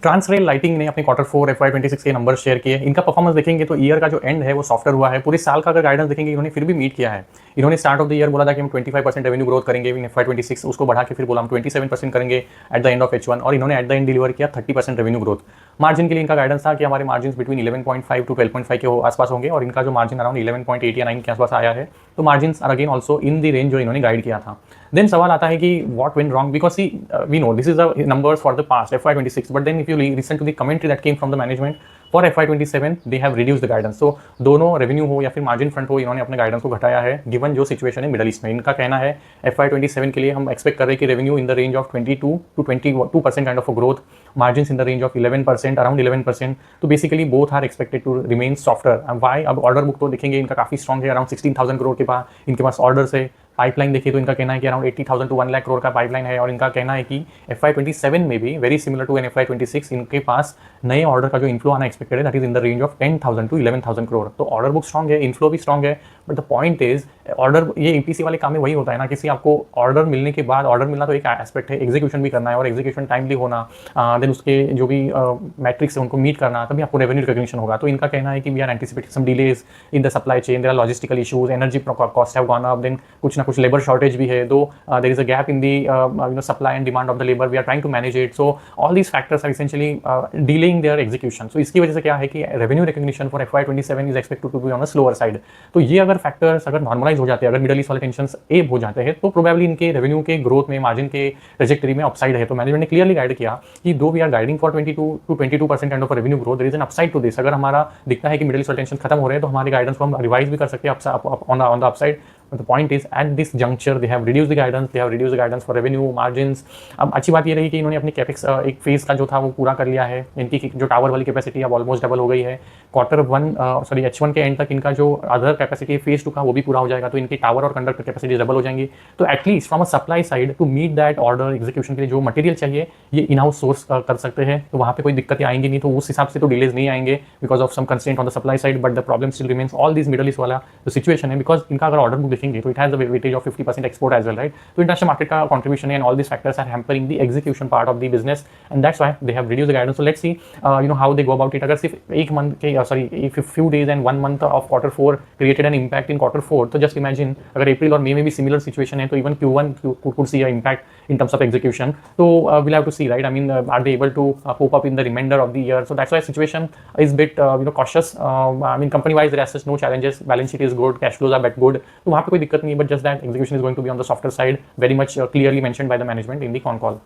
Transrail lighting ने अपने quarter 4 FY26 के नंबर शेयर किए। इनका परफॉर्मेंस देखेंगे तो ईयर का जो एंड है वो सॉफ्टर हुआ है। पूरे साल का अगर गाइडेंस देखेंगे इन्होंने फिर भी मीट किया है। इन्होंने स्टार्ट ऑफ द ईयर बोला था कि हम 25% रेवेन्यू ग्रोथ करेंगे इन FY26, उसको बढ़ा के फिर बोला हम 27% करेंगे at the end of H1 और इन्होंने एट द एंड डिलीवर किया 30% रेवेन्यू ग्रोथ। मार्जिन के लिए इनका गाइडेंस था कि हमारे मार्जिन बिटवीन 11.5 to 12.5 के आसपास होंगे और इनका जो मार्जिन अराउंड 11.8 या 9 के आसपास आया है। तो margin are again also in the range जो इन्होंने गाइड किया था। देन सवाल आता है कि what went wrong, because see we know this is the numbers for the past FY26, but then if you listen to the commentary that came from the management for FY27 they have reduce the guidance. तो दोनों revenue हो या फिर margin front हो, इन्होंने अपने guidance को घटाया है गिवन जो सिचुएशन है मिडल ईस्ट में। इनका कहना है FY27 के लिए हम एक्सपेक्ट कर रहे हैं कि revenue in the range of 22 to 22% kind of a growth, margins in the range of 11%, around 11%। तो basically both are expected to remain softer. Why, अब ऑर्डर बुक तो देखेंगे इनका काफी स्ट्रॉन्ग है, अराउंड 16,000 करोड़ के पास इनके पास ऑर्डर्स है। पाइपलाइन देखिए तो इनका कहना है कि अराउंड 80,000 to 1 लाख करोड़ का पाइपलाइन है और इनका कहना है कि FY27 में भी very similar to N FY26 इनके पास नए ऑर्डर का जो इन्फ्लो आना एक्सपेक्टेड है that is in the range of 10,000 to 11,000 crore. तो ऑर्डर बुक स्ट्रॉन्ग है, इन्फ्लो भी स्ट्रॉन्ग है, but the point is order, ये EPC वाले काम में वही होता है ना, किसी आपको ऑर्डर मिलने के बाद, ऑर्डर मिलना तो एक एस्पेक्ट है, एग्जीक्यूशन भी करना है और एग्जीक्यूशन टाइमली होना, देन उसके जो भी मैट्रिक्स है उनको मीट करना, तभी आपको रेवेन्यू रिकॉग्निशन होगा। तो इनका कहना है कि we are anticipating some delays in the supply chain, there are logistical issues, energy cost have gone up, then कुछ ना कुछ लेबर शॉर्टेज भी है, though there is a gap in the supply and demand of the labour, we are trying to manage it. So all these factors are essentially dealing their execution. So इसकी वजह से क्या है कि revenue recognition for FY27 is expected to be on a slower side. तो ये अगर factors अगर नॉर्मलाइज हो जाते हैं, अगर मिडल ईस्ट वाले टेंशन एब हो जाते हैं, तो प्रोबेबली इनके रेवेन्यू के ग्रोथ में, मार्जिन के ट्रेजेक्टरी में अपसाइड है। तो मैनेजमेंट ने क्लियरली गाइड किया कि though we are guiding for 22 to 22% kind of revenue growth, there is an upside to this. अगर हमारा दिखता है कि मिडल ईस्ट वाले टेंशन खत्म हो रहे हैं तो हमारे गाइडेंस को हम रिवाइज भी कर सकते हैं on the upside. But the point is at this juncture they have reduced the guidance, they have reduced the guidance for revenue, margins। अब अच्छी बात ये रही कि इन्होंने अपनी कैपेक्स एक फेज का जो था वो पूरा कर लिया है। इनकी जो टावर वाली कैपेसिटी अब ऑलमोस्ट डबल हो गई है। H1 के एंड तक इनका जो अदर कैपेसिटी फेज 2 का वो भी पूरा हो जाएगा, तो इनकी टावर और कंडक्टर कैपेसिटी डबल हो जाएंगी। तो at least from a supply side to meet that order execution के लिए जो मटेरियल चाहिए ये इन हाउस सोर्स कर सकते हैं, तो वहाँ पे कोई दिक्कतें आएंगी नहीं। तो उस हिसाब से तो डिलेज नहीं आएंगे because of some constraint on the supply side, but the problem still remains all this Middle East वाला जो सिचुएशन है, बिकॉज इनका अगर ऑर्डर बुक देखेंगे तो it has the weightage of 50% export as well, right? So international market का contribution है and all these factors are hampering the execution part of the business and that's why they have reduced the guidance. So let's see how they go about it. अगर सिर्फ एक month के few days and 1 month of quarter 4 created an impact in quarter 4, तो just imagine अगर अप्रैल और मई में भी similar situation है तो even Q1 could see an impact in terms of execution. So we'll have to see, right? I mean, are they able to cope up in the remainder of the year? So that's why situation is bit cautious. I mean, company wise there are such no challenges, balance sheet is good, cash flows are but good, तो वहाँ पे कोई दिक्कत नहीं है, but just that execution is going to be on the softer side, very much clearly mentioned by the management in the con call.